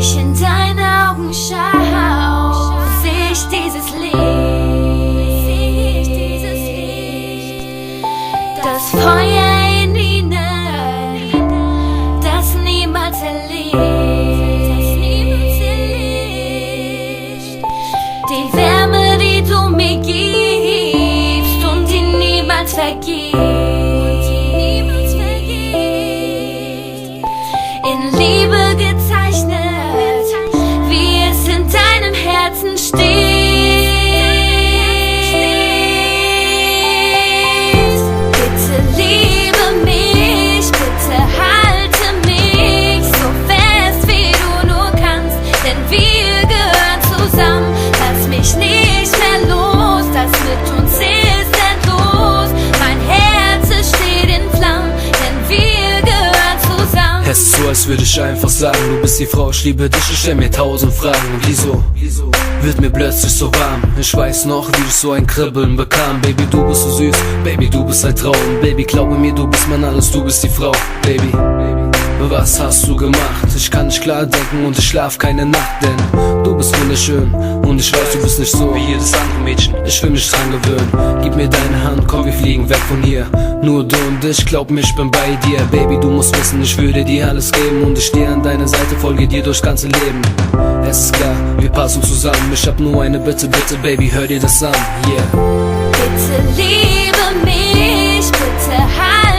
ich in deine Augen schau, seh ich dieses Licht. Das Feuer in ihnen, das niemals erlischt. Die Wärme, die du mir gibst und die niemals vergisst. In Liebe gezeichnet, wie es in deinem Herzen steht. Es ist so, als würde ich einfach sagen, du bist die Frau, ich liebe dich, ich stell mir 1000 Fragen. Und wieso wird mir plötzlich so warm? Ich weiß noch, wie ich so ein Kribbeln bekam. Baby, du bist so süß, Baby, du bist ein Traum. Baby, glaube mir, du bist mein alles, du bist die Frau. Baby, was hast du gemacht? Ich kann nicht klar denken und ich schlaf keine Nacht, denn du bist wunderschön und ich weiß, du bist nicht so wie jedes andere Mädchen. Ich will mich dran gewöhnen, gib mir deine Hand, komm, wir fliegen weg von hier. Nur du und ich, glaub mir, ich bin bei dir. Baby, du musst wissen, ich würde dir alles geben und ich stehe an deiner Seite, folge dir durchs ganze Leben. Es ist klar, wir passen zusammen, ich hab nur eine Bitte, bitte, Baby, hör dir das an, yeah. Bitte liebe mich, bitte halt